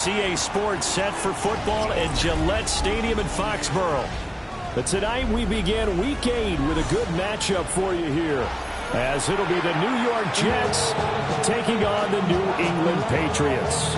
Ncaa Sports set for football at Gillette Stadium in Foxborough. But tonight we begin Week 8 with a good matchup for you here, as it'll be the New York Jets taking on the New England Patriots.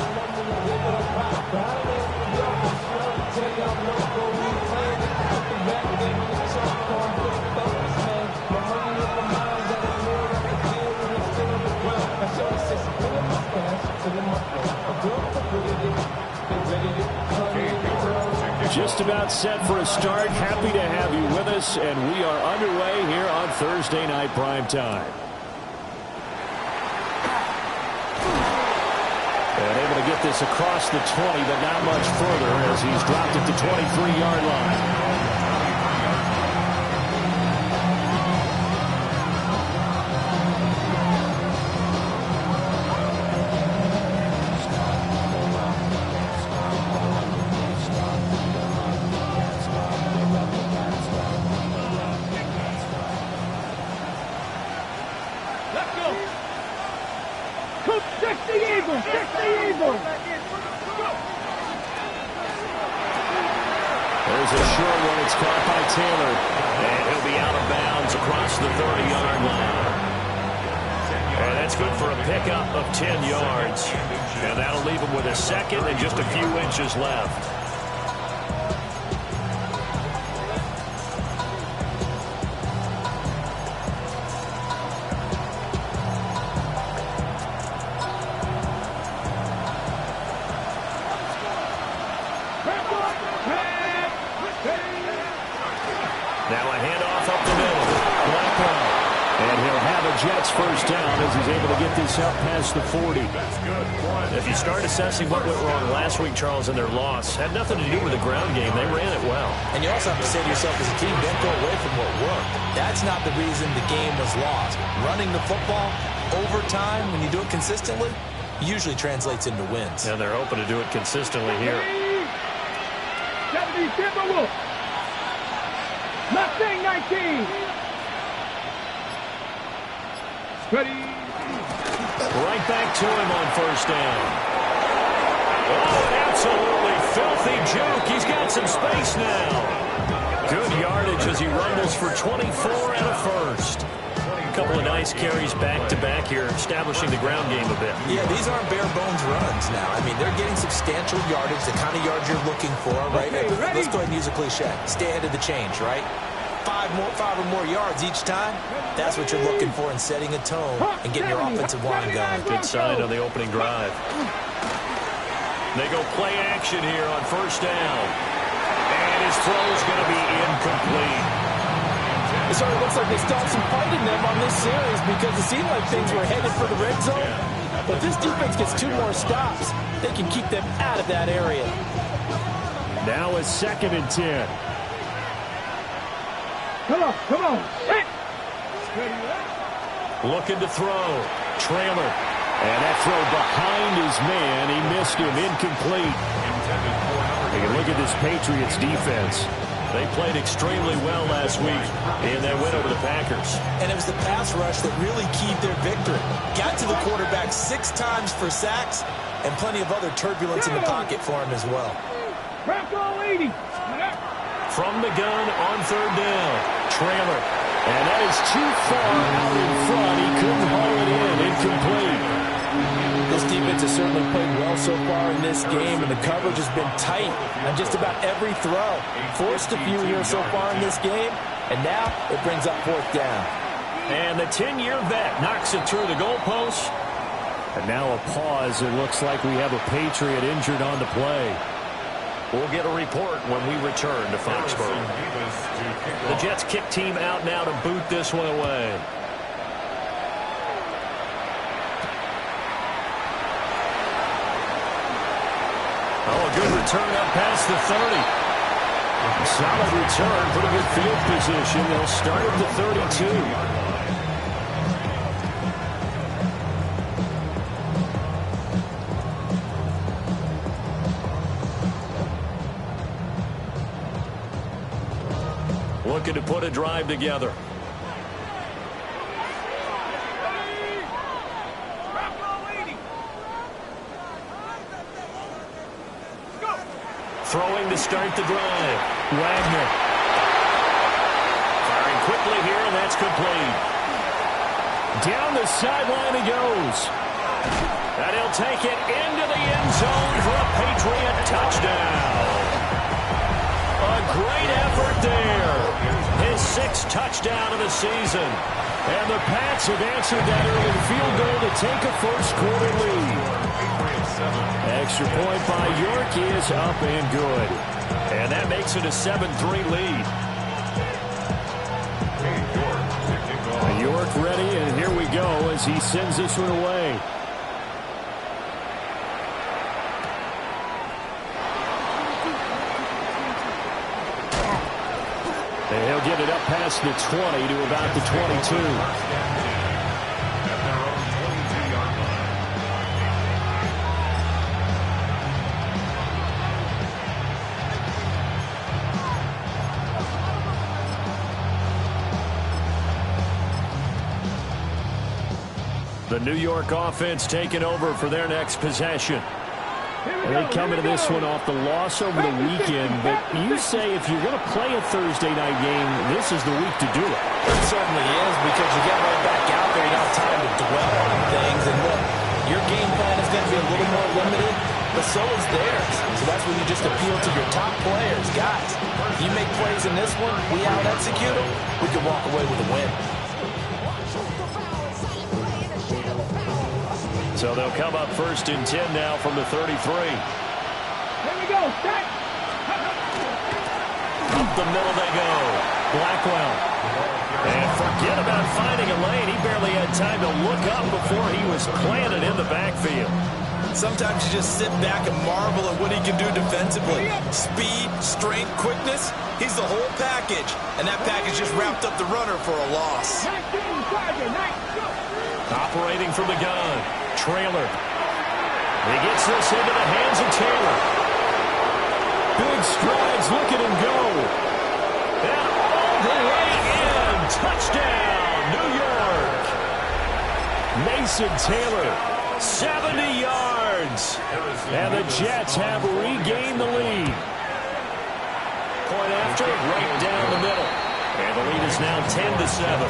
Just about set for a start. Happy to have you with us, and we are underway here on Thursday Night Primetime. And able to get this across the 20, but not much further as he's dropped at the 23-yard line. There's a short one. It's caught by Taylor. And he'll be out of bounds across the 30-yard line. And that's good for a pickup of 10 yards. And that'll leave him with a second and just a few inches left. Now a handoff up the middle. Blackwell. And he'll have a Jets first down as he's able to get this up past the 40. That's good. If you start assessing what went wrong last week, Charles, in their loss, had nothing to do with the ground game. They ran it well. And you also have to say to yourself as a team, don't go away from what worked. That's not the reason the game was lost. Running the football over time, when you do it consistently, usually translates into wins. And they're hoping to do it consistently here. Mustang 19. Ready. Right back to him on first down. Oh, absolutely filthy juke. He's got some space now. Good yardage as he rumbles for 24 and a first. A couple of nice carries back-to-back here, establishing the ground game a bit. Yeah, these aren't bare-bones runs now. I mean, they're getting substantial yardage, the kind of yards you're looking for, right? Okay, let's go ahead and use a cliche. Stay ahead of the change, right? Five or more yards each time. That's what you're looking for in setting a tone and getting your offensive line going. Good sign on the opening drive. They go play action here on first down. And his throw's going to be incomplete. It sort of looks like they stopped some fight in them on this series because it seemed like things were headed for the red zone. But if this defense gets 2 more stops, they can keep them out of that area. Now a 2nd and 10. Come on. Hit. Looking to throw. Trailer. And that throw behind his man. He missed him. Incomplete. Take a look at this Patriots defense. They played extremely well last week in that win over the Packers. And it was the pass rush that really keyed their victory. Got to the quarterback 6 times for sacks and plenty of other turbulence in the pocket for him as well. Bronco 80. From the gun on third down. Trailer. And that is too far out in front. He couldn't haul it in. Incomplete. This defense has certainly played well so far in this game, and the coverage has been tight on just about every throw. Forced a few here so far in this game, and now it brings up 4th down. And the 10-year vet knocks it through the goalpost. And now a pause. It looks like we have a Patriot injured on the play. We'll get a report when we return to Foxborough. The Jets kick team out now to boot this one away. Oh, a good return up past the 30. Solid return, pretty good field position. They'll start at the 32. Looking to put a drive together. throwing to start the drive. Wagner. Firing quickly here, and that's complete. Down the sideline he goes. And he'll take it into the end zone for a Patriot touchdown. A great effort there. His 6th touchdown of the season. And the Pats have answered that early field goal to take a first-quarter lead. Extra point by York is up and good. And that makes it a 7-3 lead. York ready, and here we go as he sends this one away. And he'll get it up past the 20 to about the 22. The New York offense taking over for their next possession. And they come into this one off the loss over the weekend, but you say if you're going to play a Thursday night game, this is the week to do it. It certainly is, because you get right back out there, you don't have time to dwell on things. And look, your game plan is going to be a little more limited, but so is theirs. So that's when you just appeal to your top players. Guys, if you make plays in this one, we out-execute them, we can walk away with a win. So they'll come up 1st and 10 now from the 33. Here we go. Set. Up the middle they go. Blackwell. And forget about finding a lane. He barely had time to look up before he was planted in the backfield. Sometimes you just sit back and marvel at what he can do defensively. Speed, strength, quickness. He's the whole package. And that package just wrapped up the runner for a loss. 19, Tiger, 9, go. Operating from the gun. Trailer. He gets this into the hands of Taylor. Big strides. Look at him go. And all the way in. Touchdown, New York. Mason Taylor, 70 yards. And the Jets have regained the lead. Point after, right down the middle. And the lead is now 10-7.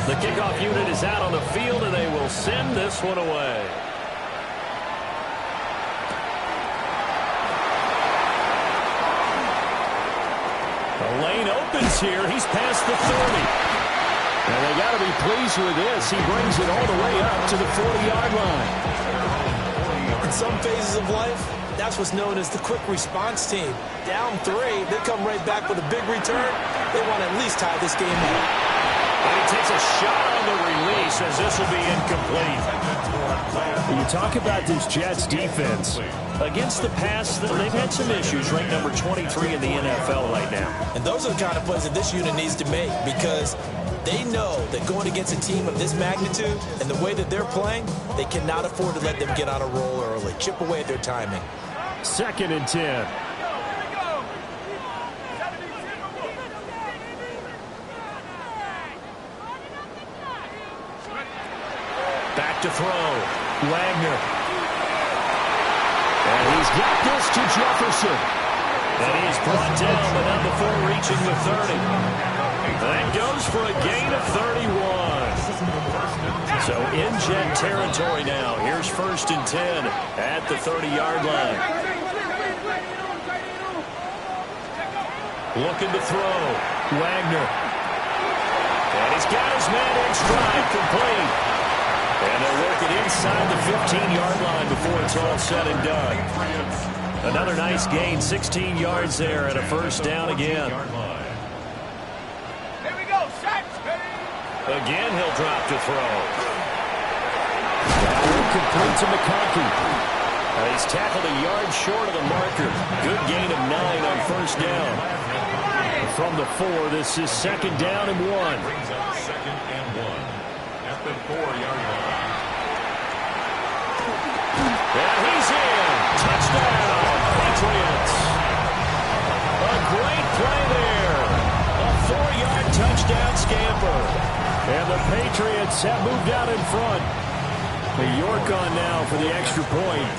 The kickoff unit is out on the field, and they will send this one away. The lane opens here. He's past the 30. And they got to be pleased with this. He brings it all the way up to the 40-yard line. In some phases of life, that's what's known as the quick response team. Down 3, they come right back with a big return. They want to at least tie this game up. And he takes a shot on the release as this will be incomplete. You talk about this Jets defense. Against the pass, they've had some issues. Ranked number 23 in the NFL right now. And those are the kind of plays that this unit needs to make, because they know that going against a team of this magnitude and the way that they're playing, they cannot afford to let them get on a roll early. Chip away at their timing. 2nd and 10. Back to throw. Wagner. And he's got this to Jefferson. And he's brought down, but not before reaching the 30. That goes for a gain of 31. So in Jet territory now. Here's 1st and 10 at the 30-yard line. Looking to throw. Wagner. And he's got his man in stride, complete. And they'll work it inside the 15-yard line before it's all said and done. Another nice gain, 16 yards there, and a 1st down again. Here we go. Set. Again, he'll drop to throw. Now complete to McConkey. He's tackled a yard short of the marker. Good gain of 9 on 1st down. From the 4, this is 2nd down and 1. Brings up 2nd and 1 at the 4-yard line. And he's in. Touchdown, Patriots. A great play there. A 4-yard touchdown scamper. And the Patriots have moved out in front. York on now for the extra point.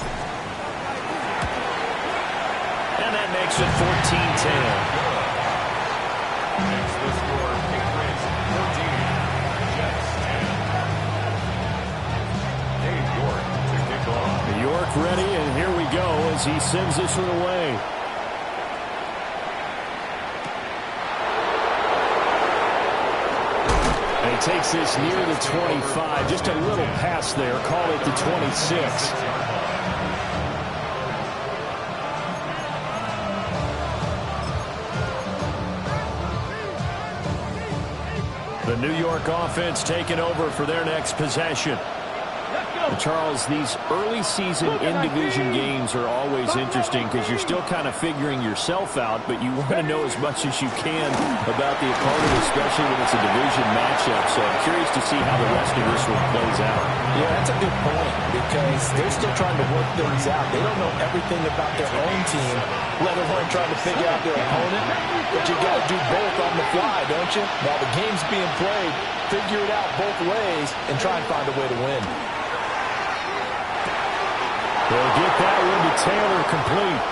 And that makes it 14-10. Next, the score, Patriots 14, Jets 10. Dave York to kick off. York ready, and here we go as he sends this one away. And he takes this near the 25. Just a little pass there. Call it the 26. The New York offense taking over for their next possession. Charles, these early season in-division games are always interesting because you're still kind of figuring yourself out, but you want to know as much as you can about the opponent, especially when it's a division matchup. So I'm curious to see how the rest of this one plays out. Yeah, that's a good point because they're still trying to work things out. They don't know everything about their own team, let alone trying to figure out their opponent. But you got to do both on the fly, don't you? While the game's being played, figure it out both ways and try and find a way to win. They'll get that one to Taylor complete.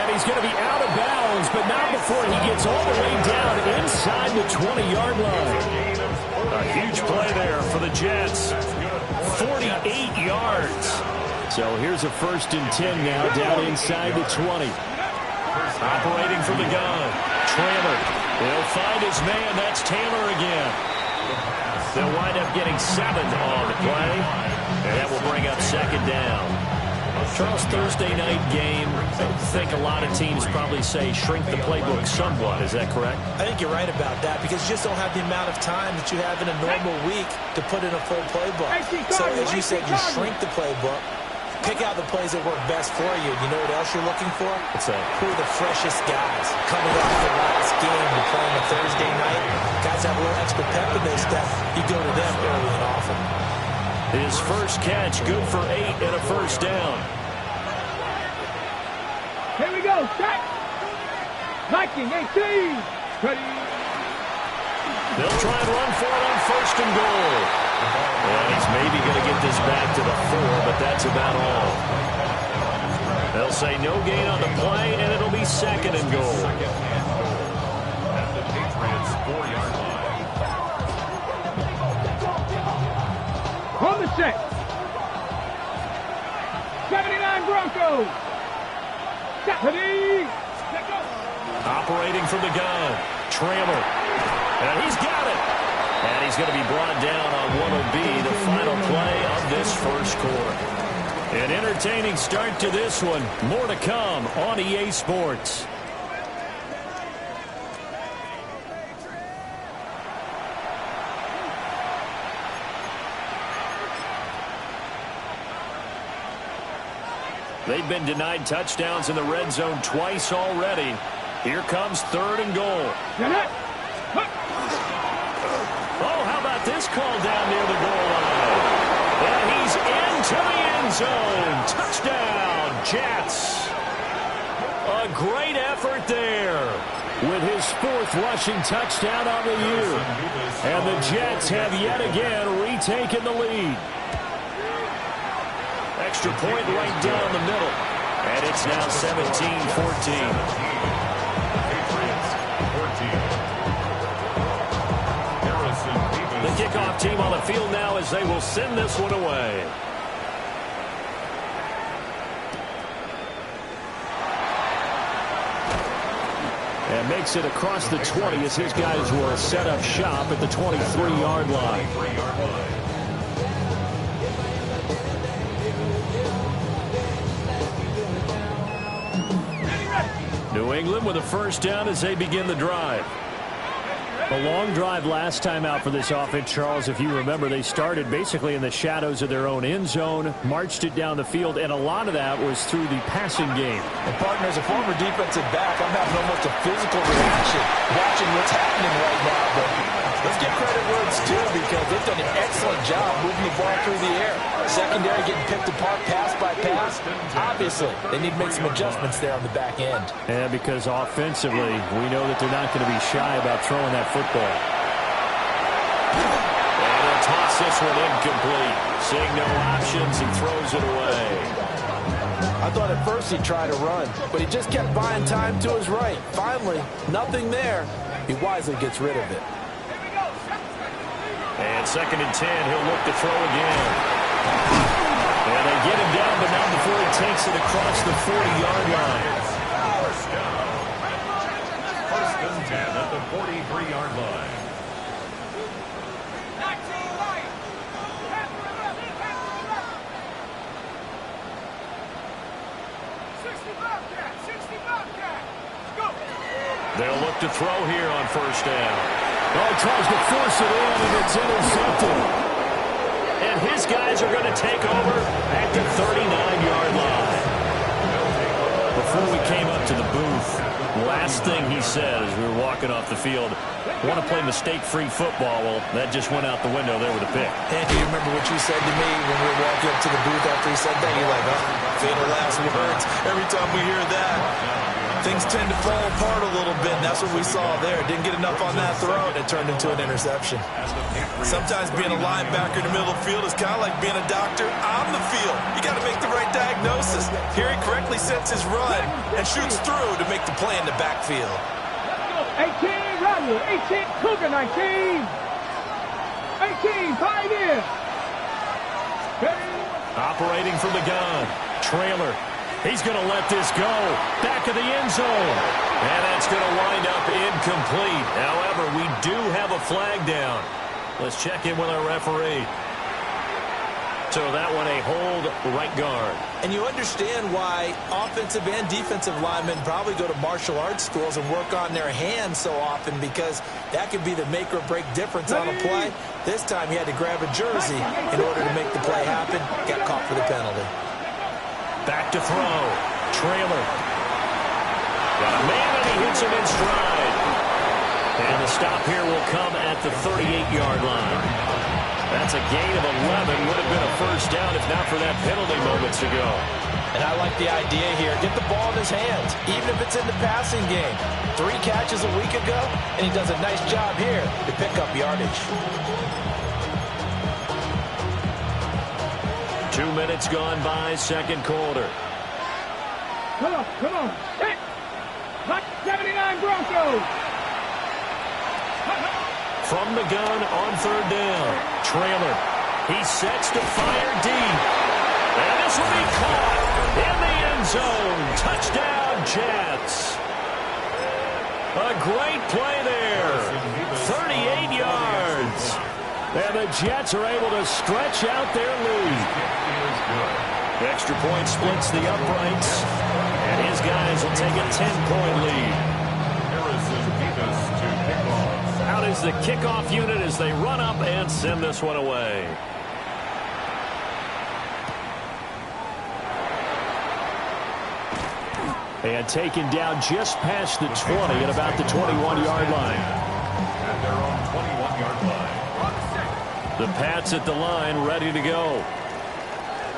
And he's going to be out of bounds, but not before he gets all the way down inside the 20-yard line. A huge play there for the Jets. 48 yards. So here's a 1st and 10 now down inside the 20. Operating from the gun. Traylor. They'll find his man. That's Taylor again. They'll wind up getting 7 on the play. And that will bring up 2nd down. Charles, Thursday night game, I think a lot of teams probably say shrink the playbook somewhat. Is that correct? I think you're right about that because you just don't have the amount of time that you have in a normal week to put in a full playbook. So as you said, you shrink the playbook, pick out the plays that work best for you. You know what else you're looking for? What's that? Who are the freshest guys coming off the last game to play on a Thursday night? Guys have a little extra pep in their step. You go to them early and often. His first catch, good for 8 and a 1st down. Here we go. Set. Viking 18. Ready. They'll try and run for it on 1st and goal. And he's maybe going to get this back to the 4, but that's about all. They'll say no gain on the play, and it'll be 2nd and goal. At the Patriots 4-yard line. On the set. 79 Broncos. Stephanie. Let's go. Operating from the gun. Trammell. And he's got it. And he's going to be brought down on what will be the final play of this first quarter. An entertaining start to this one. More to come on EA Sports. They've been denied touchdowns in the red zone twice already. Here comes 3rd and goal. Oh, how about this call down near the goal line? And he's into the end zone. Touchdown, Jets. A great effort there with his 4th rushing touchdown on the year. And the Jets have yet again retaken the lead. Extra point right down the middle. And it's now 17-14. The kickoff team on the field now as they will send this one away. And makes it across the 20 as his guys will set up shop at the 23-yard line. New England with a 1st down as they begin the drive. A long drive last time out for this offense, Charles. If you remember, they started basically in the shadows of their own end zone, marched it down the field, and a lot of that was through the passing game. And, partner, as a former defensive back, I'm having almost a physical reaction watching what's happening right now. But let's give credit where it's due because they've done an excellent job moving the ball through the air. Secondary getting picked apart pass by pass. Obviously, they need to make some adjustments there on the back end. And because offensively, we know that they're not going to be shy about throwing that football. And he'll toss it this one incomplete. Seeing no options and throws it away. I thought at first he'd try to run, but he just kept buying time to his right. Finally, nothing there. He wisely gets rid of it. And 2nd and 10, he'll look to throw again. And they get him down, but not before he takes it across the 40-yard line. First and 10 at the 43-yard line. They'll look to throw here on 1st down. Oh, tries to force it in, and it's intercepted. And his guys are going to take over at the 39-yard line. Before we came up to the booth, last thing he said as we were walking off the field, want to play mistake-free football. Well, that just went out the window there with a pick. And do you remember what you said to me when we were walking up to the booth after he said that? You're like, oh, fatal last words. Every time we hear that, things tend to fall apart a little bit, and that's what we saw there. Didn't get enough on that throw, and it turned into an interception. Sometimes being a linebacker in the middle of the field is kind of like being a doctor on the field. You got to make the right diagnosis. Here he correctly sets his run and shoots through to make the play in the backfield. 18, Rodney. 18, Cougar, 19. 18, Pioneer. Operating from the gun. Trailer. He's going to let this go. Back of the end zone. And that's going to wind up incomplete. However, we do have a flag down. Let's check in with our referee. So that one a hold right guard. And you understand why offensive and defensive linemen probably go to martial arts schools and work on their hands so often, because that could be the make or break difference on a play. This time he had to grab a jersey in order to make the play happen. Got caught for the penalty. Back to throw. Trailer. Got a man, and he hits him in stride. And the stop here will come at the 38-yard line. That's a gain of 11. Would have been a first down if not for that penalty moments ago. And I like the idea here. Get the ball in his hands, even if it's in the passing game. 3 catches a week ago, and he does a nice job here to pick up yardage. 2 minutes gone by, 2nd quarter. Come on. Hit. Like 79 Broncos. From the gun on 3rd down. Trailer. He sets to fire deep. And this will be caught in the end zone. Touchdown, Jets. A great play there. 38 yards. And the Jets are able to stretch out their lead. Extra point splits the uprights. And his guys will take a 10-point lead. Out is the kickoff unit as they run up and send this one away. And taken down just past the 20 at about the 21-yard line. At their own 21-yard line. The Pats at the line, ready to go.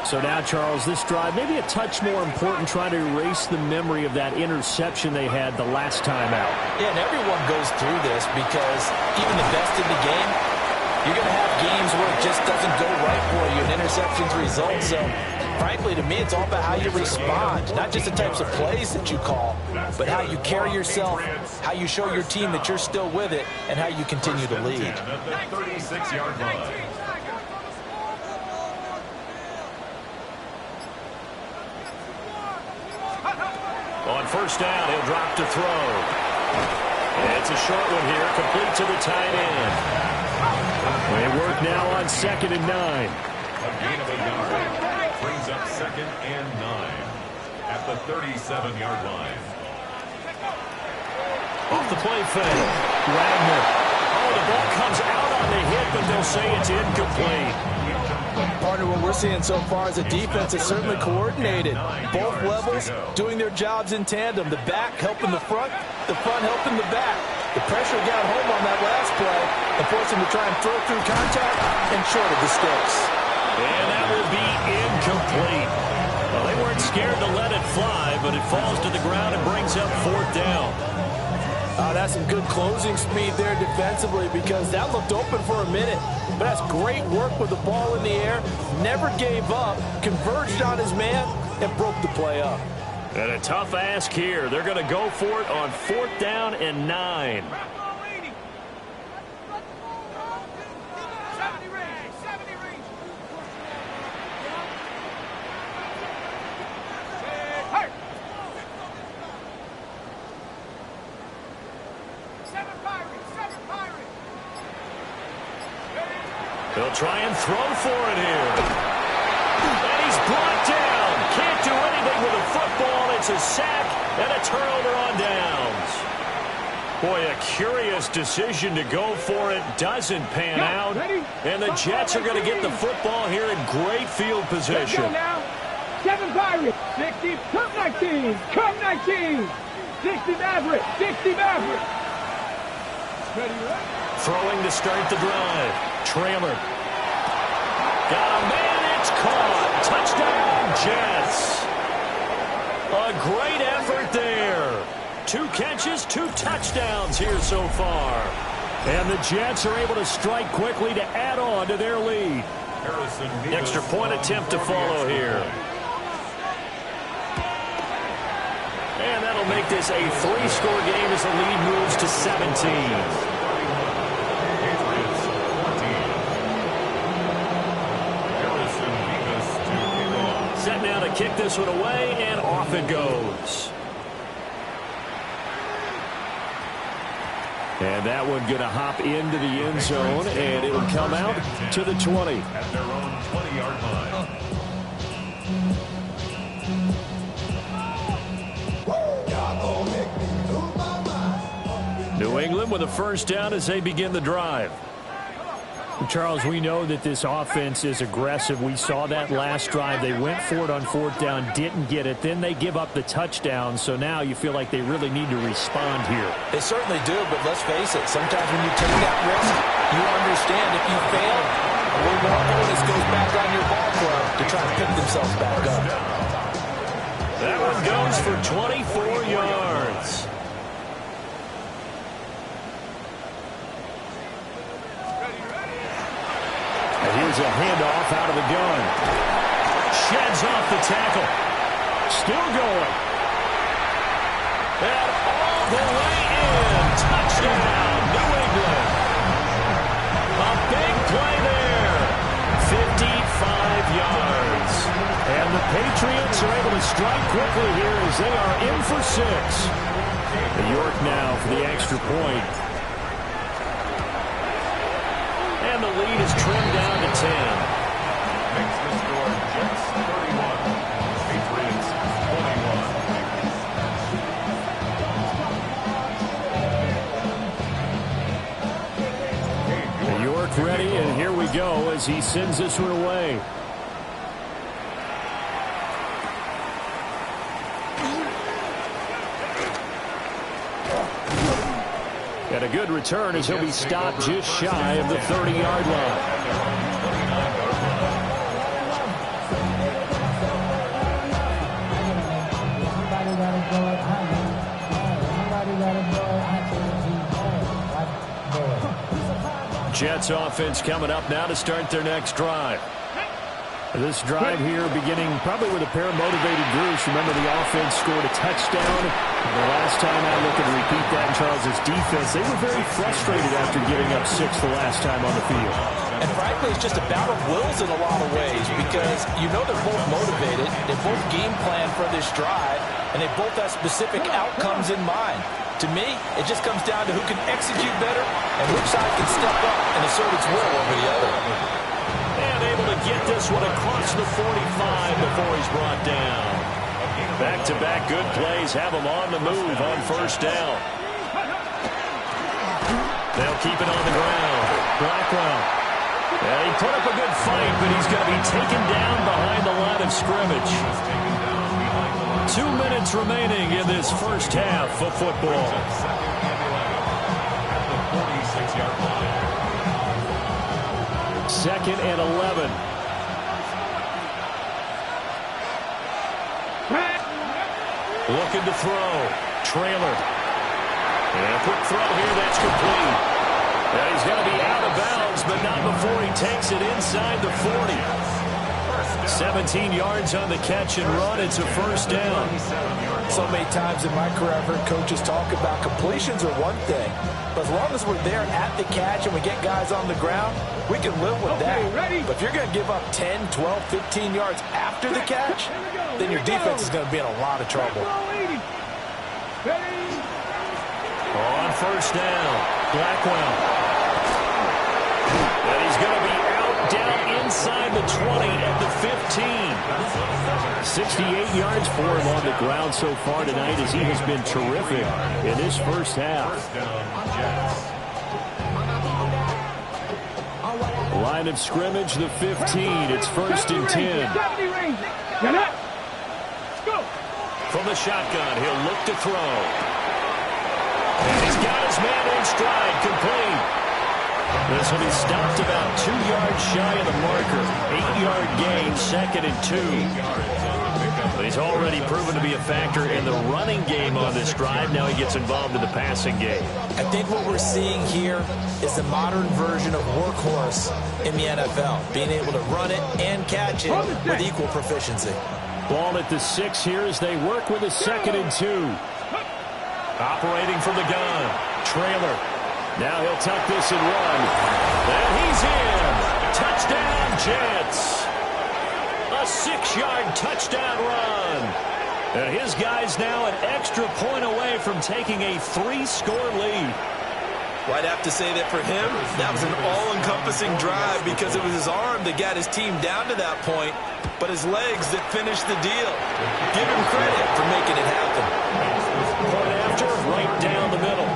So now, Charles, this drive, maybe a touch more important, trying to erase the memory of that interception they had the last time out. Yeah, and everyone goes through this, because even the best in the game, you're going to have games where it just doesn't go right for you, and interceptions result. So, frankly, to me, it's all about how you respond, not just the types of plays that you call, but how you carry yourself, how you show your team that you're still with it, and how you continue to lead. At the 36-yard line. On 1st down, he'll drop to throw. And it's a short one here, complete to the tight end. They work now on 2nd and 9. A gain of a yard. Brings up 2nd and 9 at the 37-yard line. Off the play fake. Wagner. Oh, the ball comes out on the hit, but they'll say it's incomplete. Partner, what we're seeing so far is a defense that's certainly coordinated. Both levels doing their jobs in tandem. The back helping the front helping the back. The pressure got home on that last play and forced him to try and throw through contact and short of the sticks. And that will be incomplete. Well, they weren't scared to let it fly, but it falls to the ground and brings up 4th down. That's some good closing speed there defensively because that looked open for a minute. But that's great work with the ball in the air. Never gave up, converged on his man, and broke the play up. And a tough ask here. They're going to go for it on 4th down and 9. They'll try and throw for it here. And he's brought down. Can't do anything with the football. It's a sack and a turnover on downs. Boy, a curious decision to go for it. Doesn't pan out. And the Jets are going to get the football here in great field position. Now. 7 Pirates. 60. Come 19. Come 19. 60 Maverick. 60 Maverick. Throwing to start the drive. Trailer. Got a man, it's caught. Touchdown, Jets. A great effort there. 2 catches, 2 touchdowns here so far. And the Jets are able to strike quickly to add on to their lead. Extra point attempt to follow here. And that'll make this a 3-score game as the lead moves to 17. Set now to kick this one away, and off it goes. And that one going to hop into the end zone, and it'll come out to the 20. At their own 20-yard line. New England with a first down as they begin the drive. Charles, we know that this offense is aggressive. We saw that last drive. They went for it on 4th down, didn't get it. Then they give up the touchdown. So now you feel like they really need to respond here. They certainly do, but let's face it. Sometimes when you take that risk, you understand if you fail, a little more onus goes back on your ball club to try to pick themselves back up. That one goes for 24 yards. Here's a handoff out of the gun. Sheds off the tackle. Still going. And all the way in. Touchdown, New England. A big play there. 55 yards. And the Patriots are able to strike quickly here as they are in for 6. York now for the extra point. And the lead is trimmed down to 10. Makes the score Jets 31, Patriots 21. York ready, and here we go as he sends this one away. And a good return as he'll be stopped just shy of the 30-yard line. Jets offense coming up now to start their next drive. This drive here beginning probably with a pair of motivated groups. Remember, the offense scored a touchdown. The last time I look at repeat that in Charles's defense, they were very frustrated after giving up 6 the last time on the field. And frankly, it's just a battle of wills in a lot of ways because you know they're both motivated. They both game plan for this drive, and they both have specific outcomes in mind. To me, it just comes down to who can execute better and which side can step up and assert its will over the other. And able to get this one across the 45 before he's brought down. Back-to-back good plays have him on the move on first down. They'll keep it on the ground. Blackwell. He put up a good fight, but he's going to be taken down behind the line of scrimmage. 2 minutes remaining in this first half of football. Second and 11. Looking to throw. Trailer. And a quick throw here, that's complete. And he's going to be out of bounds, but not before he takes it inside the 40. 17 yards on the catch and run. It's a first down. So many times in my career, I've heard coaches talk about completions are one thing. But as long as we're there at the catch and we get guys on the ground, we can live with that. But if you're going to give up 10, 12, 15 yards after the catch, then your defense is going to be in a lot of trouble. On first down, Blackwell. And he's going to be out down inside the 20 at the 15. 68 yards for him on the ground so far tonight as he has been terrific in this first half. Line of scrimmage, the 15. It's first and 10. From the shotgun, he'll look to throw. And he's got his man in stride, complete. This will be stopped about 2 yards shy of the marker. 8-yard gain, second and 2. But he's already proven to be a factor in the running game on this drive. Now he gets involved in the passing game. I think what we're seeing here is the modern version of workhorse in the NFL, being able to run it and catch it with equal proficiency. Ball at the 6 here as they work with a second and 2. Operating from the gun. Trailer. Now he'll tuck this and run. And he's in. Touchdown, Jets. A 6-yard touchdown run. And his guy's now an extra point away from taking a 3-score lead. Well, I'd have to say that for him, that was an all-encompassing drive because it was his arm that got his team down to that point, but his legs that finished the deal. Give him credit for making it happen. Point after, right down the middle.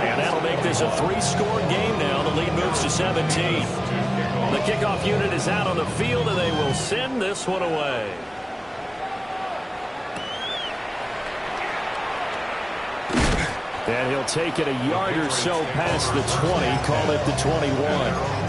And that'll make this a 3-score game now. The lead moves to 17. The kickoff unit is out on the field, and they will send this one away. And he'll take it a yard or so past the 20, call it the 21.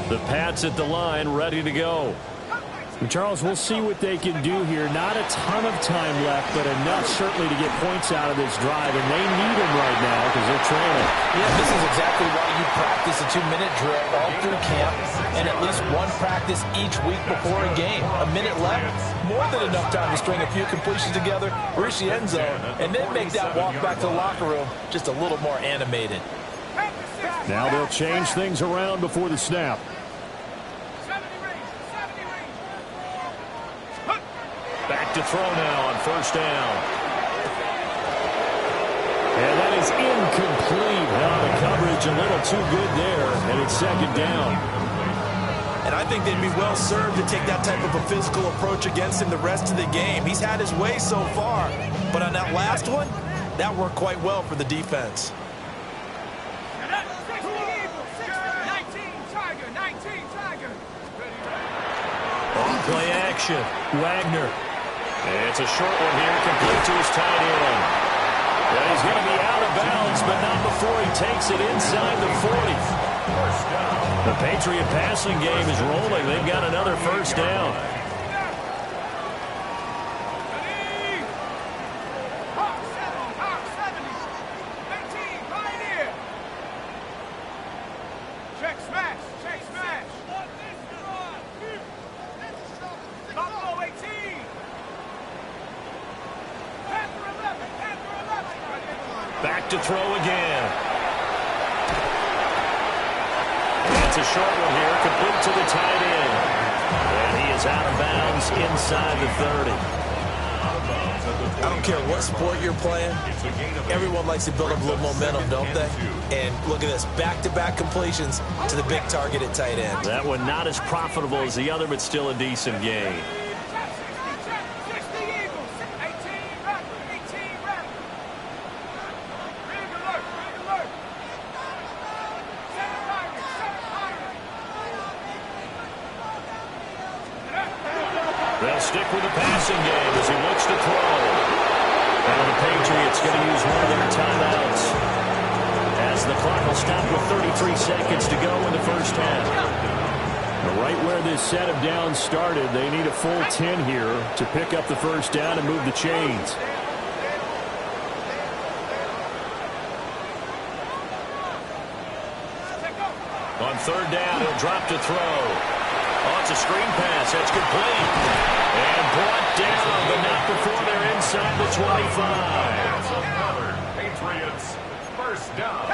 The Pats at the line, ready to go. Charles, we'll see what they can do here. Not a ton of time left, but enough certainly to get points out of this drive, and they need them right now because they're trailing. Yeah, this is exactly why you practice a 2-minute drill all through camp and at least one practice each week before a game. A minute left, more than enough time to string a few completions together, reach the end zone, and then make that walk back to the locker room just a little more animated. Now they'll change things around before the snap. Back to throw now on first down. And that is incomplete. Now the coverage a little too good there, and it's second down. And I think they'd be well served to take that type of a physical approach against him the rest of the game. He's had his way so far, but on that last one, that worked quite well for the defense. On play action, Wagner. It's a short one here, complete to his tight end. And he's going to be out of bounds, but not before he takes it inside the 40. The Patriot passing game is rolling. They've got another first down. Back to throw again. And it's a short one here, complete to the tight end. And he is out of bounds inside the 30. I don't care what sport you're playing, everyone likes to build up a little momentum, don't they? And look at this, back-to-back completions to the big target at tight end. That one not as profitable as the other, but still a decent gain. They'll stick with the passing game as he looks to throw. Well, the Patriots going to use one of their timeouts as the clock will stop with 33 seconds to go in the first half. Right where this set of downs started, they need a full 10 here to pick up the first down and move the chains. On third down, he'll drop to throw. Oh, it's a screen pass. That's complete. And brought down, but not before they're inside the 25. Patriots, first down.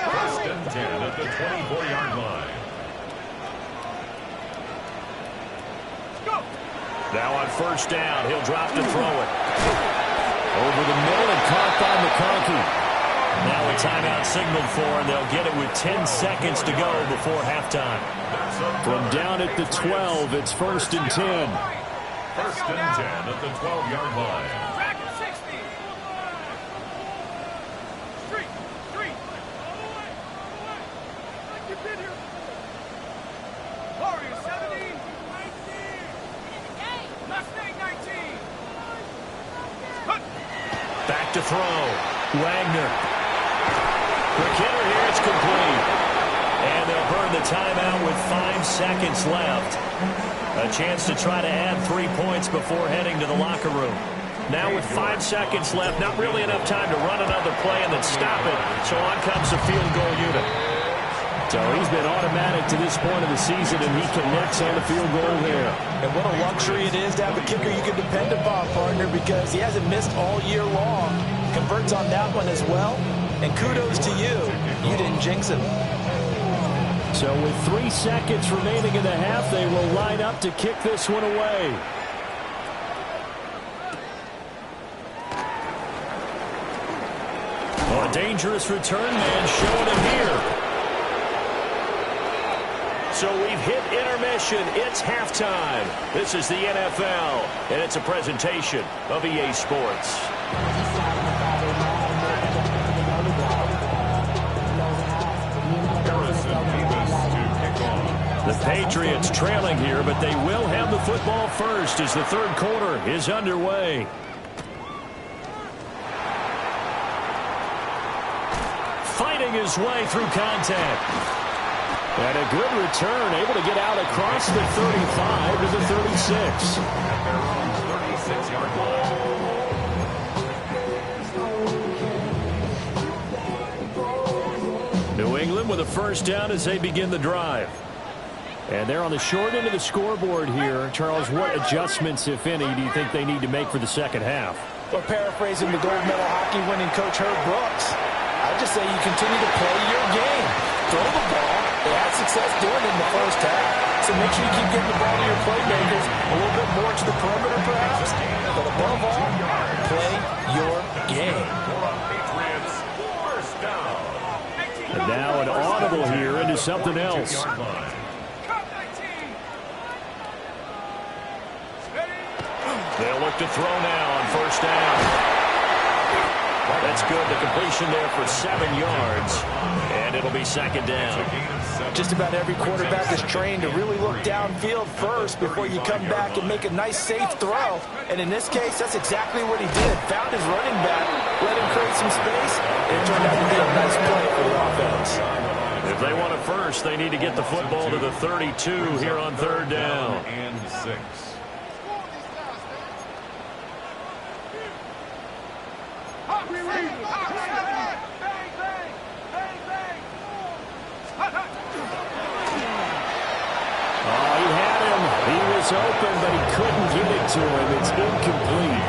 First and 10 at the 24-yard line. Now on first down, he'll drop to throw it. Over the middle and caught by McConkey. Now a timeout signaled for, and they'll get it with 10 seconds to go before halftime. From down at the 12, it's first and 10. First and 10 at the 12-yard line. Back to throw. Wagner. Quick hitter here. It's complete. And they'll burn the timeout with 5 seconds left. A chance to try to add 3 points before heading to the locker room. Now with 5 seconds left, not really enough time to run another play and then stop it. So on comes the field goal unit. So he's been automatic to this point of the season, and he connects on the field goal there. And what a luxury it is to have a kicker you can depend upon, partner, because he hasn't missed all year long. Converts on that one as well. And kudos to you. You didn't jinx him. So with 3 seconds remaining in the half, they will line up to kick this one away. Oh, a dangerous return man showing him here. So we've hit intermission. It's halftime. This is the NFL, and it's a presentation of EA Sports. The Patriots trailing here, but they will have the football first as the third quarter is underway. Fighting his way through contact. And a good return, able to get out across the 35 to the 36. At their own 36-yard line. New England with a first down as they begin the drive. And they're on the short end of the scoreboard here. Charles, what adjustments, if any, do you think they need to make for the second half? Well, paraphrasing the gold medal hockey winning coach Herb Brooks, I'd just say you continue to play your game. Throw the ball. They had success doing it in the first half. So make sure you keep getting the ball to your playmakers a little bit more to the perimeter, perhaps. But above all, play your game. And now an audible here into something else. They'll look to throw now on first down. That's good. The completion there for 7 yards. And it'll be second down. Just about every quarterback is trained to really look downfield first before you come back and make a nice, safe throw. And in this case, that's exactly what he did. Found his running back, let him create some space, and it turned out to be a nice play for the offense. If they want it first, they need to get the football to the 32 here on third down. And 6. Open, but he couldn't get it to him. It's incomplete.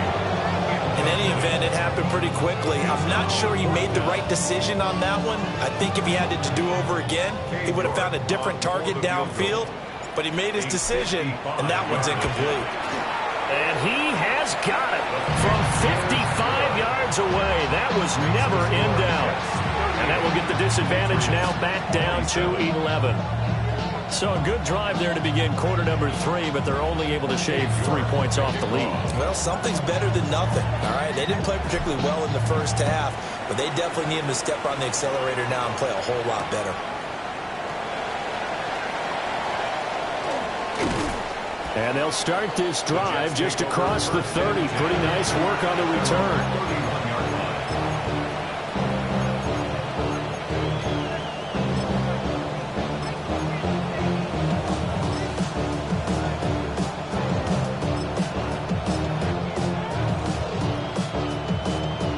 In any event, it happened pretty quickly. I'm not sure he made the right decision on that one. I think if he had it to do over again, he would have found a different target downfield. But he made his decision, and that one's incomplete. And he has got it from 55 yards away. That was never in doubt. And that will get the disadvantage now back down to 11. So a good drive there to begin quarter number 3, but they're only able to shave 3 points off the lead. Well, something's better than nothing, all right? They didn't play particularly well in the first half, but they definitely need him to step on the accelerator now and play a whole lot better. And they'll start this drive just across the 30. Pretty nice work on the return.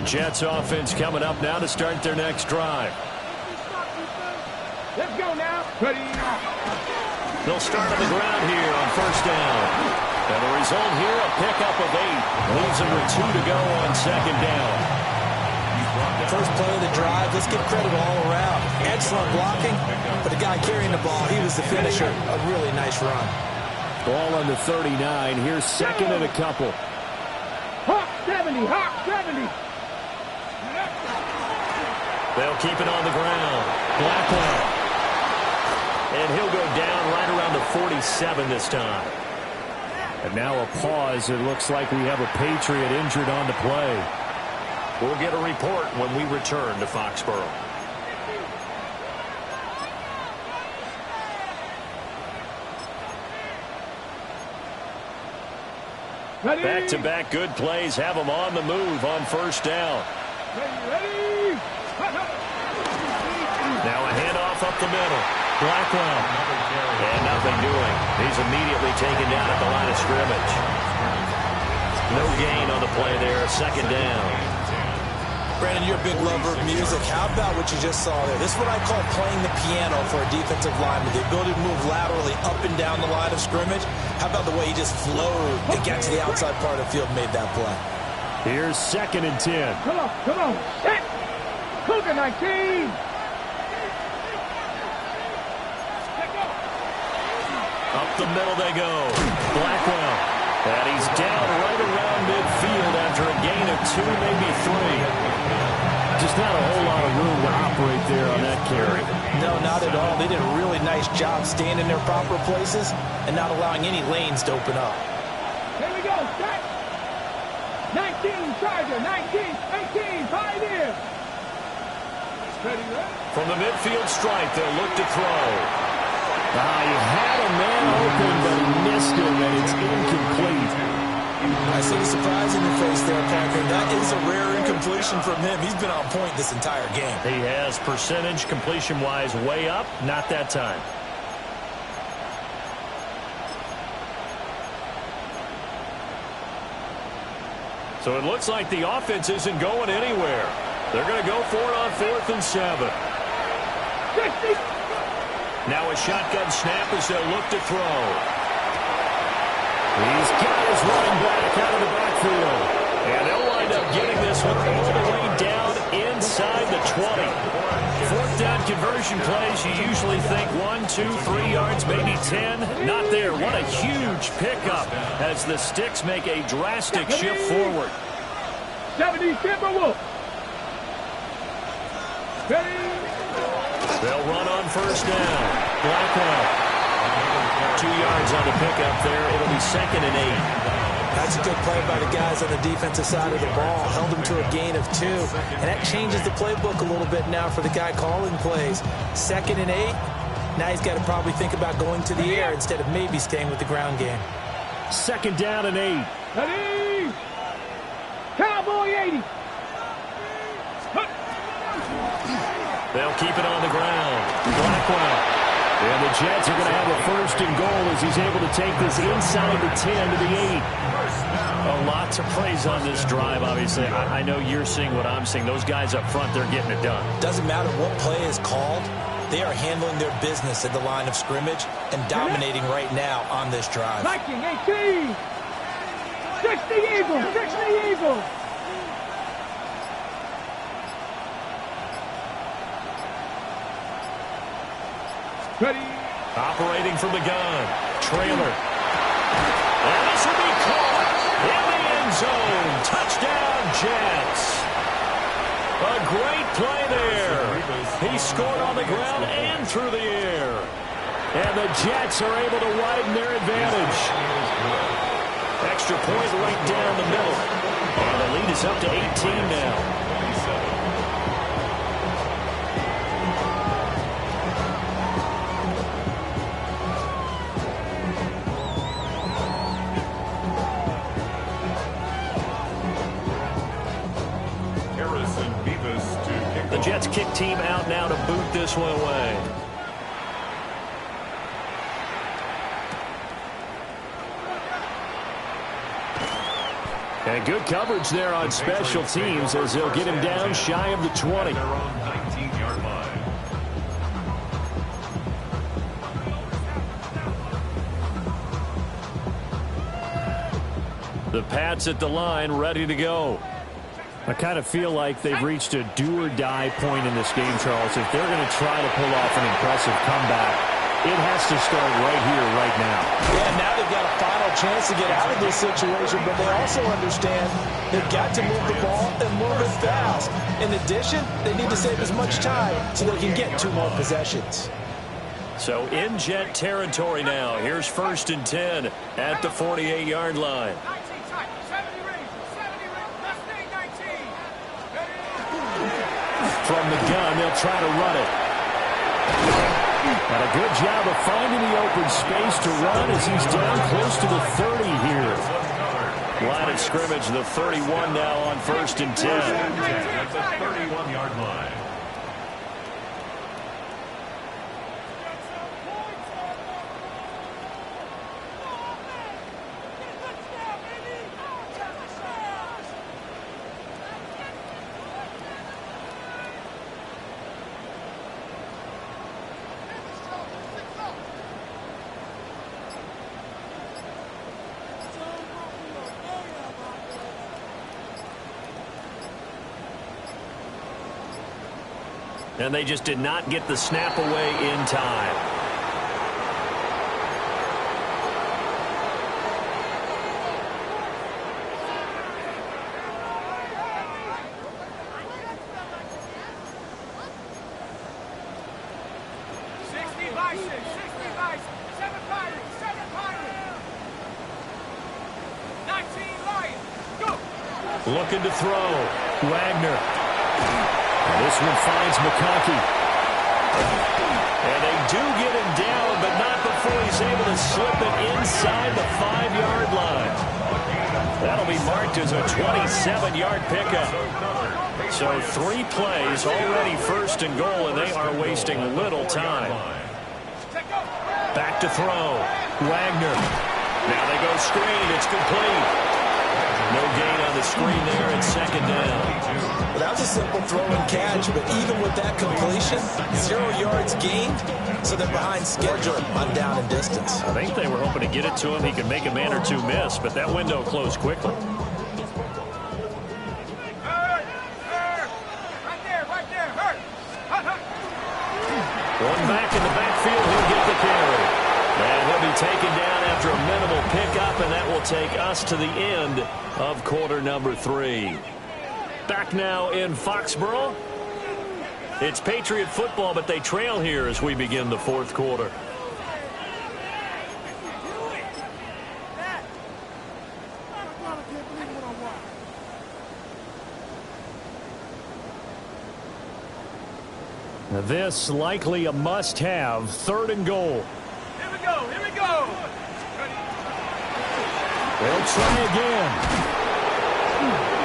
Jets offense coming up now to start their next drive. Let's go now. Ready. They'll start on the ground here on first down. And the result here, a pickup of 8. Leaves them with 2 to go on second down. First play of the drive, let's give credit all around. Excellent blocking, but the guy carrying the ball, he was the finisher. A really nice run. Ball on the 39. Here's second and a couple. Hawk 70. Hawk 70. They'll keep it on the ground. Blackwell. And he'll go down right around the 47 this time. And now a pause. It looks like we have a Patriot injured on the play. We'll get a report when we return to Foxborough. Ready. Back-to-back good plays have them on the move on first down. Ready. Now a handoff up the middle. Blackwell. And nothing doing. He's immediately taken down at the line of scrimmage. No gain on the play there. Second down. Brandon, you're a big lover of music. How about what you just saw there? This is what I call playing the piano for a defensive lineman. The ability to move laterally up and down the line of scrimmage. How about the way he just flowed and got to the outside part of the field and made that play? Here's second and 10. Come on. Come on. Set. Cougar 19. Up the middle they go. Blackwell. And he's down right around midfield after a gain of 2, maybe 3. Just not a whole lot of room to operate there on that carry. No, not at all. They did a really nice job staying in their proper places and not allowing any lanes to open up. Here we go. Set. 19 Charger. 19. 18. Pioneer. Ready. From the midfield stripe, they'll look to throw. He had a man open, but he missed him, and it's incomplete. I see the surprise in your face there, Parker. That is a rare incompletion from him. He's been on point this entire game. He has percentage completion-wise way up. Not that time. So it looks like the offense isn't going anywhere. They're going to go for it on 4th and 7. 60. Now a shotgun snap as they'll look to throw. He's got his running back out of the backfield. And they'll wind up getting this one all the way down inside the 20. 4th down conversion plays, you usually think 1, 2, 3 yards, maybe 10. Not there. What a huge pickup as the Sticks make a drastic shift forward. 70 Timberwolves. Ready. They'll run on first down. Blackwell. 2 yards on the pickup there. It'll be 2nd and 8. That's a good play by the guys on the defensive side of the ball. Held them to a gain of 2. And that changes the playbook a little bit now for the guy calling plays. 2nd and 8. Now he's got to probably think about going to the air instead of maybe staying with the ground game. 2nd down and 8. Ready. Cowboy 80. They'll keep it on the ground. Blackwell. And the Jets are going to have a 1st and goal as he's able to take this inside the 10 to the 8. A lot to praise on this drive, obviously. I know you're seeing what I'm seeing. Those guys up front, they're getting it done. Doesn't matter what play is called. They are handling their business at the line of scrimmage and dominating right now on this drive. Viking 18. 60 Eagles. 60 Eagles. Ready. Operating from the gun. Trailer. And this will be caught in the end zone. Touchdown, Jets. A great play there. He scored on the ground and through the air. And the Jets are able to widen their advantage. Extra point right down the middle. And the lead is up to 18 now. kick team out now to boot this one away. And good coverage there on special teams as they'll get him down shy of the 20. Their own 19-yard line. The Pats at the line, ready to go. I kind of feel like they've reached a do-or-die point in this game, Charles. If they're going to try to pull off an impressive comeback, it has to start right here, right now. Yeah, now they've got a final chance to get out of this situation, but they also understand they've got to move the ball and move it fast. In addition, they need to save as much time so they can get 2 more possessions. So in jet territory now. Here's 1st and 10 at the 48-yard line. From the gun, they'll try to run it. And a good job of finding the open space to run as he's down close to the 30 here. Line of scrimmage, the 31 now on 1st and 10. At the 31-yard line. And they just did not get the snap away in time. Looking to throw. Wagner. And this one finds McConkey. And they do get him down, but not before he's able to slip it inside the 5-yard line. That'll be marked as a 27-yard pickup. So 3 plays, already 1st and goal, and they are wasting little time. Back to throw. Wagner. Now they go screen. It's complete. No gain on the screen there at 2nd down. Well, that was a simple throw and catch, but even with that completion, 0 yards gained, so they're behind schedule on down and distance. I think they were hoping to get it to him. He could make a man or 2 miss, but that window closed quickly. One back in the backfield, he'll get the carry. And he'll be taken down after a minimal pickup, and that will take us to the end of quarter number 3. Back now in Foxborough. It's Patriot football, but they trail here as we begin the 4th quarter. This likely a must-have, 3rd and goal. Here we go, here we go. They'll try again.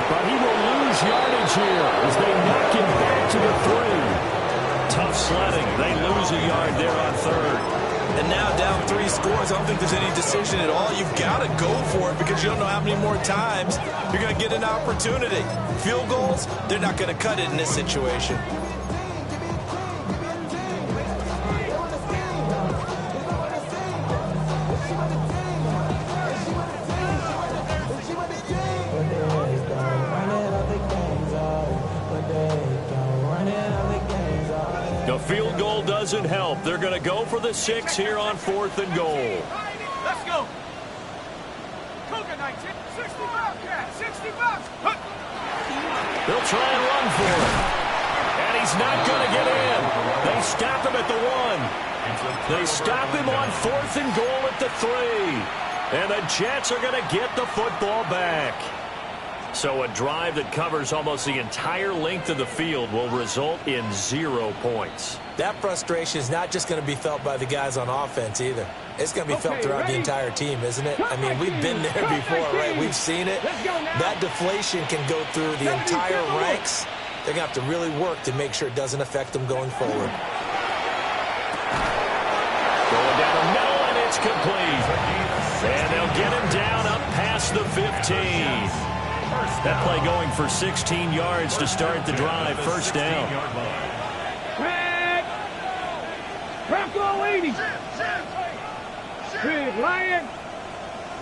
But he will lose yardage here as they knock him back to the 3. Tough sledding. They lose a yard there on 3rd. And now down 3 scores. I don't think there's any decision at all. You've got to go for it because you don't know how many more times you're going to get an opportunity. Field goals, they're not going to cut it in this situation. Field goal doesn't help. They're going to go for the 6 here on 4th and goal. Let's go. Cougar 19, 60 Bobcat, 60 bucks. They'll try and run for it. And he's not going to get in. They stop him at the 1. They stop him on 4th and goal at the 3. And the Jets are going to get the football back. So a drive that covers almost the entire length of the field will result in 0 points. That frustration is not just going to be felt by the guys on offense either. It's going to be felt throughout the entire team, isn't it? I mean, we've been there before, right? We've seen it. That deflation can go through the entire ranks, they're going to have to really work to make sure it doesn't affect them going forward. Going down the middle, and it's complete. And they'll get him down up past the 15. That play going for 16 yards to start the drive. First down. Red. Bronco 80. Rig, Lion.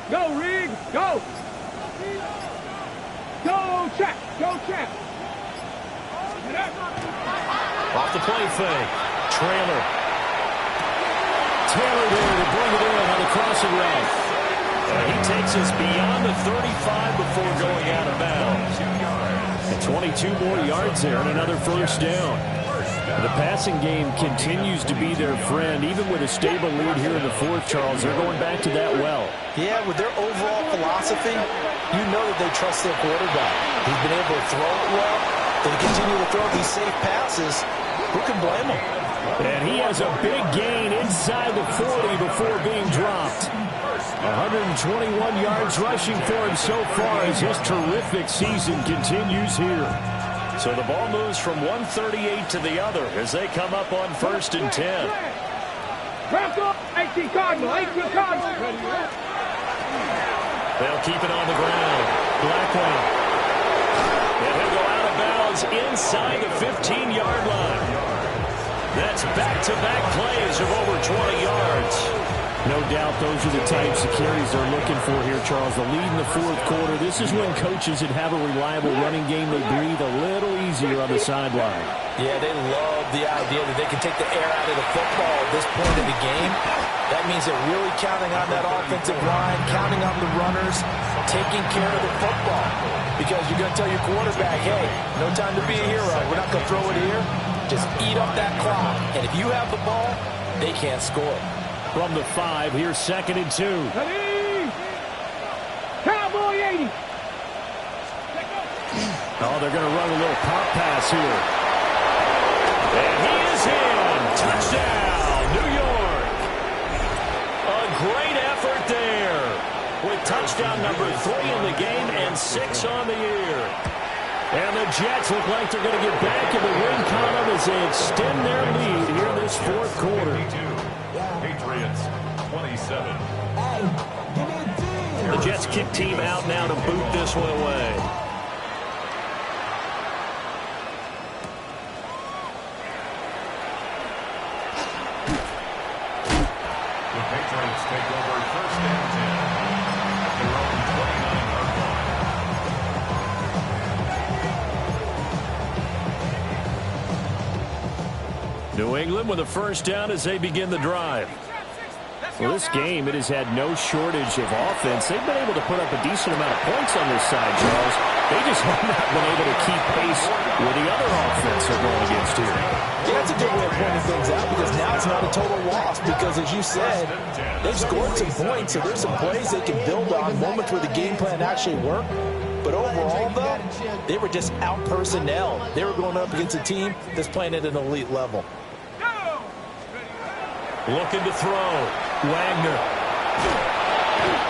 Go, Rig. Go. Go, Chap. Go, Chap. Off the play fake. Trailer. Taylor there to bring it in on the crossing route. He takes us beyond the 35 before going out of bounds. And 22 more yards there and another first down. The passing game continues to be their friend. Even with a stable lead here in the fourth, Charles, they're going back to that well. Yeah, with their overall philosophy, you know that they trust their quarterback. He's been able to throw it well. They continue to throw these safe passes. Who can blame him? And he has a big gain inside the 40 before being dropped. 121 yards rushing for him so far as his terrific season continues here. So the ball moves from 138 to the other as they come up on 1st and 10. Bronco 18 Cardinal. 18 Cardinal. They'll keep it on the ground. Blackwell. And he'll go out of bounds inside the 15-yard line. That's back-to-back plays of over 20 yards. No doubt those are the types of carries they're looking for here, Charles. The lead in the fourth quarter. This is when coaches that have a reliable running game, they breathe a little easier on the sideline. Yeah, they love the idea that they can take the air out of the football at this point in the game. That means they're really counting on that offensive line, counting on the runners, taking care of the football. Because you're going to tell your quarterback, hey, no time to be a hero. We're not going to throw it here. Just eat up that clock. And if you have the ball, they can't score. From the 5, here's 2nd and 2. Ready. Cowboy 80. Oh, they're going to run a little pop pass here. And he is in. Touchdown, New York. A great effort there with touchdown number 3 in the game and 6 on the year. And the Jets look like they're going to get back in the win column as they extend their lead here in this fourth quarter. Patriots 27. The Jets kick team out now to boot this one away. The Patriots take over 1st and 10 at their own 29-yard line. New England with a first down as they begin the drive. Well, this game, it has had no shortage of offense. They've been able to put up a decent amount of points on this side, Charles. They just have not been able to keep pace with the other offense they're going against here. Yeah, that's a good way of pointing things out because now it's not a total loss because, as you said, they've scored some points, so there's some plays they can build on, moments where the game plan actually worked. But overall, though, they were just out-personnel. They were going up against a team that's playing at an elite level. Looking to throw. Wagner.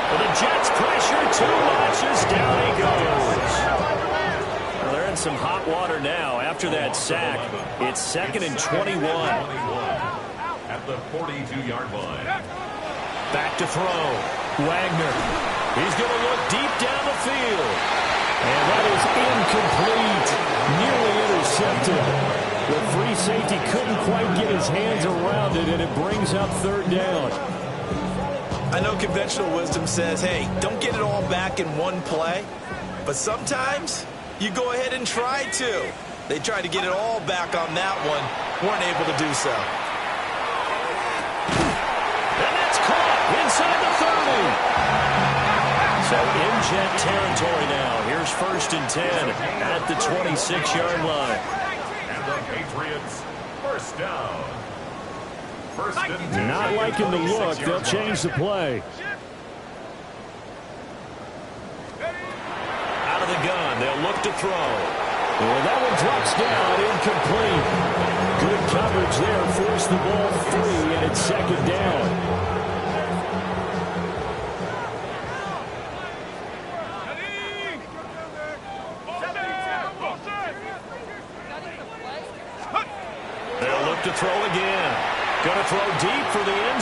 Well, the Jets pressure 2 notches. Down he goes. Well, they're in some hot water now after that sack. It's 2nd and 21. At the 42-yard line. Back to throw. Wagner. He's going to look deep down the field. And that is incomplete. Nearly intercepted. The free safety couldn't quite get his hands around it, and it brings up 3rd down. I know conventional wisdom says, hey, don't get it all back in one play. But sometimes you go ahead and try to. They tried to get it all back on that one. Weren't able to do so. And that's caught inside the 30. So in Jet territory now. Here's 1st and 10 at the 26-yard line. And the Patriots first down. First and 10. Not liking the look. They'll change the play. Out of the gun. They'll look to throw. Well, that one drops down, incomplete. Good coverage there, forced the ball free, and it's 2nd down.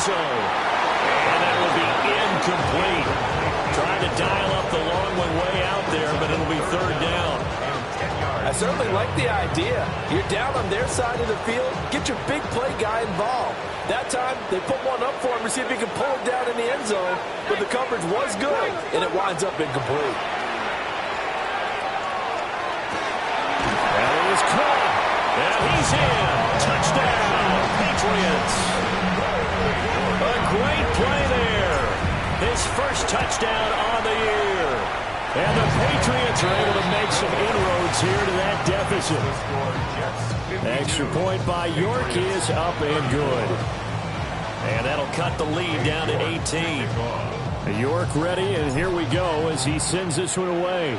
zone. And that will be incomplete. Trying to dial up the long one way out there, but it'll be third down. I certainly like the idea. You're down on their side of the field. Get your big play guy involved. That time, they put one up for him to see if he can pull it down in the end zone. But the coverage was good, and it winds up incomplete. And he is caught. And he's in. Touchdown, Patriots. A great play there. His first touchdown on the year. And the Patriots are able to make some inroads here to that deficit. Extra point by York is up and good. And that'll cut the lead down to 18. York ready, and here we go as he sends this one away.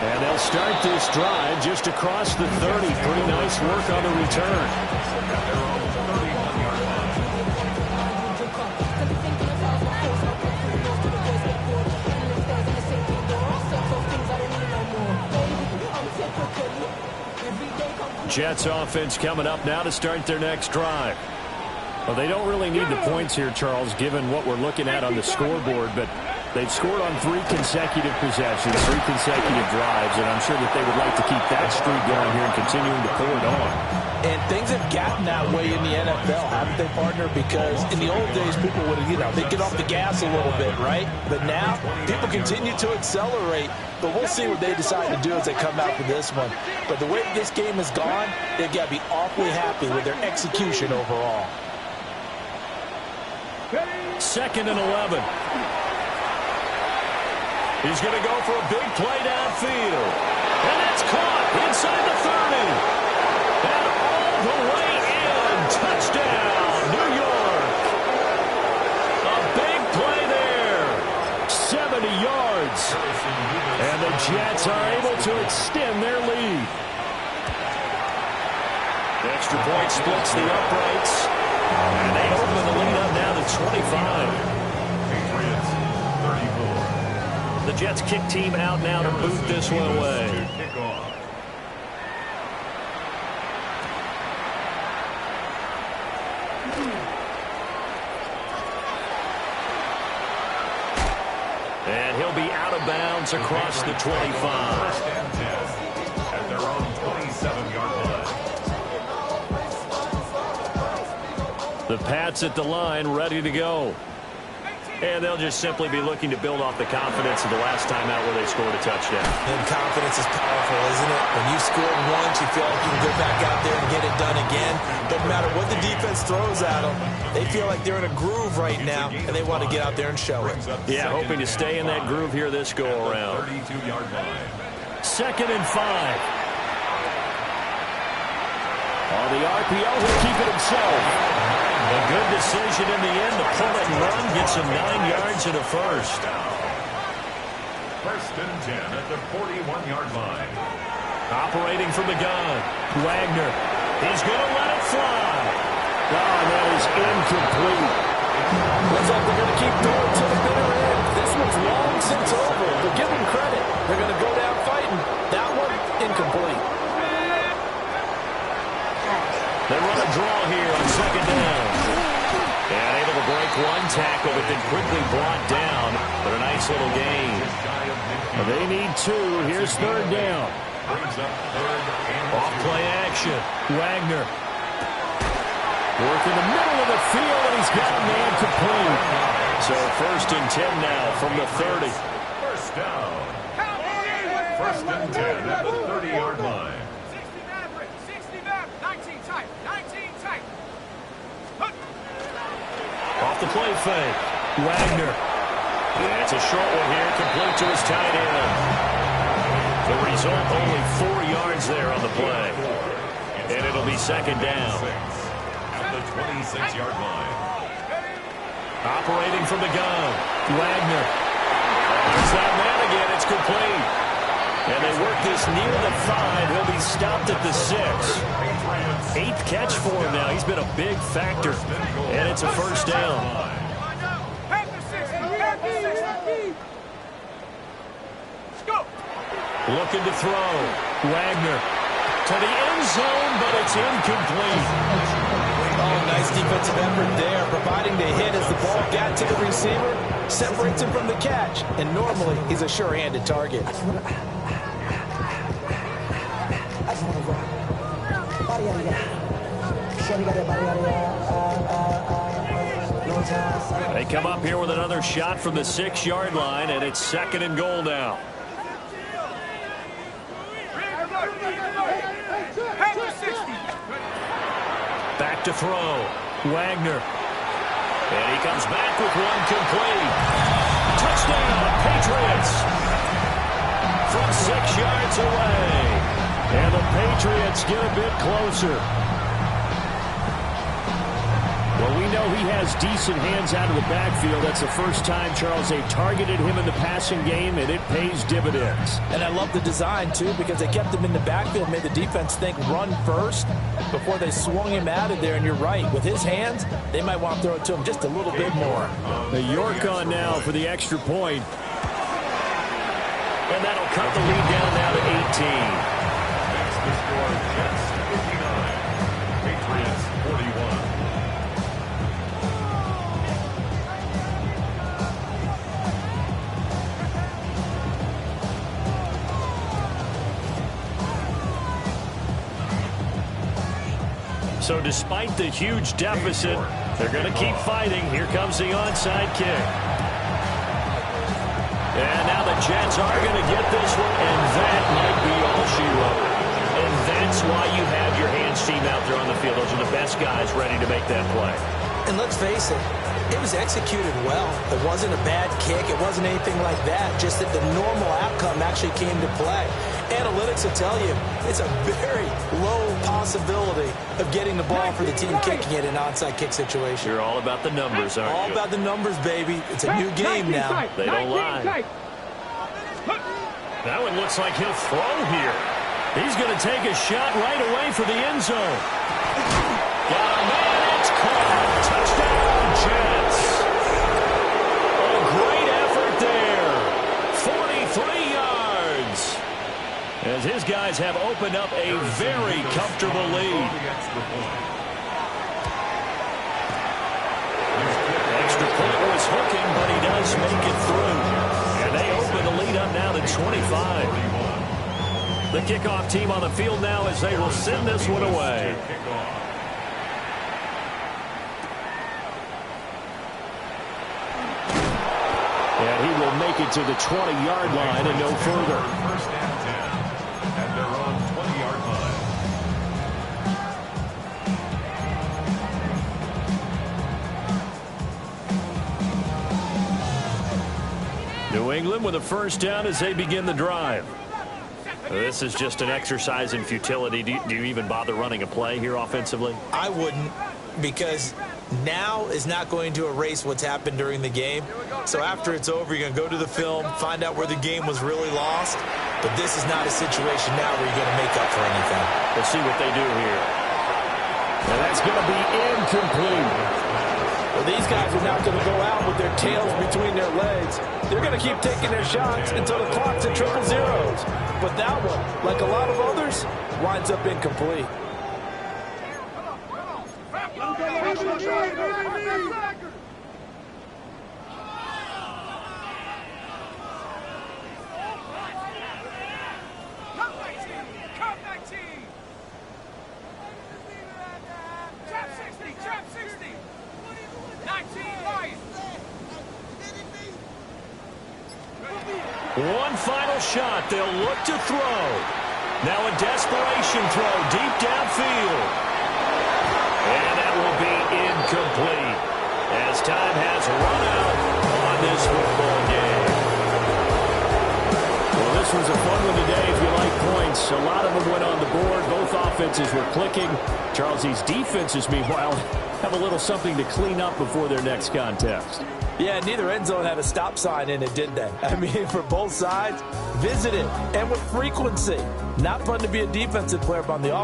And they'll start this drive just across the 30. Pretty nice work on the return. Jets offense coming up now to start their next drive. Well, they don't really need the points here, Charles, given what we're looking at on the scoreboard, but they've scored on 3 consecutive possessions, 3 consecutive drives, and I'm sure that they would like to keep that streak going here and continuing to pull it on. And things have gotten that way in the NFL, haven't they, partner? Because in the old days, people would, they get off the gas a little bit, right? But now, people continue to accelerate. But we'll see what they decide to do as they come out for this one. But the way this game has gone, they've got to be awfully happy with their execution overall. 2nd and 11. He's going to go for a big play downfield. And that's caught inside the 30. And all the way in. Touchdown, New York. A big play there. 70 yards. And the Jets are able to extend their lead. The extra point splits the uprights. And they open the lead up now to 25. Patriots, 34. The Jets kick team out now to boot this one away. And he'll be out of bounds across the 25. At their own 27-yard line. The Pats at the line, ready to go. And they'll just simply be looking to build off the confidence of the last time out where they scored a touchdown. And confidence is powerful, isn't it? When you scored once, you feel like you can go back out there and get it done again. Doesn't matter what the defense throws at them. They feel like they're in a groove right now, and they want to get out there and show it. Yeah, hoping to stay in that groove here this go-around. 32-yard line. 2nd and 5. On the RPO, he'll keep it himself. A good decision in the end to pull it and run, get some 9 yards and a first. 1st and 10 at the 41-yard line. Operating from the gun, Wagner. He's going to let it fly. Oh, that is incomplete. Looks like they're going to keep throwing to the bitter end. This one's long since over, but give them credit. They're going to go down fighting. That one, incomplete. They run a draw here on 2nd down. And able to break one tackle, but then quickly brought down. But a nice little gain. They need 2. Here's 3rd down. Off play action. Wagner. Work in the middle of the field, and he's got a man complete. So 1st and 10 now from the 30. First down. 1st and 10 at the 30-yard line. 60 back, 19 tight, 19 tight. Off the play fake. Wagner. And it's a short one here, complete to his tight end. The result, only 4 yards there on the play. And it'll be 2nd down. At the 26-yard line. Operating from the gun. Wagner. There's that man again. It's complete. And they work this near the 5. He'll be stopped at the 6. 8th catch for him now. He's been a big factor. And it's a first down. Looking to throw. Wagner to the end zone, but it's incomplete. Oh, nice defensive effort there, providing the hit as the ball got to the receiver, separates him from the catch, and normally he's a sure-handed target. They come up here with another shot from the 6-yard line, and it's 2nd and goal now. Back to throw. Wagner. And he comes back with one complete. Touchdown, Patriots. From 6 yards away. And the Patriots get a bit closer. Well, we know he has decent hands out of the backfield. That's the first time, Charles, they targeted him in the passing game, and it pays dividends. And I love the design, too, because they kept him in the backfield, made the defense think run first before they swung him out of there. And you're right. With his hands, they might want to throw it to him just a little bit more. The York on now for the extra point. And that'll cut the lead down now to 18. Next, the score, Jets 59, Patriots 41. So despite the huge deficit, they're going to keep fighting. Here comes the onside kick. And now the Jets are going to get this one, and that might be all she wrote. And that's why you have your hands team out there on the field. Those are the best guys ready to make that play. And let's face it, it was executed well. It wasn't a bad kick. It wasn't anything like that. Just that the normal outcome actually came to play. Analytics will tell you it's a very low possibility of getting the ball for the team kicking it in an onside kick situation. You're all about the numbers, aren't you? All about the numbers, baby. It's a new game now. They don't lie. That one looks like he'll throw here. He's going to take a shot right away for the end zone. Got a man. It's caught. Touchdown, Jets. A great effort there. 43 yards. As his guys have opened up a very comfortable lead. Extra point was hooking, but he does make it through. And they open the lead up now to 25. The kickoff team on the field now as they will send this one away. And he will make it to the 20-yard line and no further. First and 10, and they're on 20-yard line. New England with a first down as they begin the drive. This is just an exercise in futility. Do you even bother running a play here offensively? I wouldn't, because now is not going to erase what's happened during the game. So after it's over, you're going to go to the film, find out where the game was really lost. But this is not a situation now where you're going to make up for anything. We'll see what they do here. And that's going to be incomplete. Well, these guys are not going to go out with their tails between their legs. They're going to keep taking their shots until the clock's at triple zeros. But that one, like a lot of others, winds up incomplete. One final shot. They'll look to throw. Now a desperation throw deep downfield. And that will be incomplete as time has run out on this football game. Well, this was a fun one today if you like points. A lot of them went on the board. Both offenses were clicking. Charles, these defenses, meanwhile, have a little something to clean up before their next contest. Yeah, neither end zone had a stop sign in it, did they? I mean, for both sides, visit it, and with frequency. Not fun to be a defensive player, but on the offense.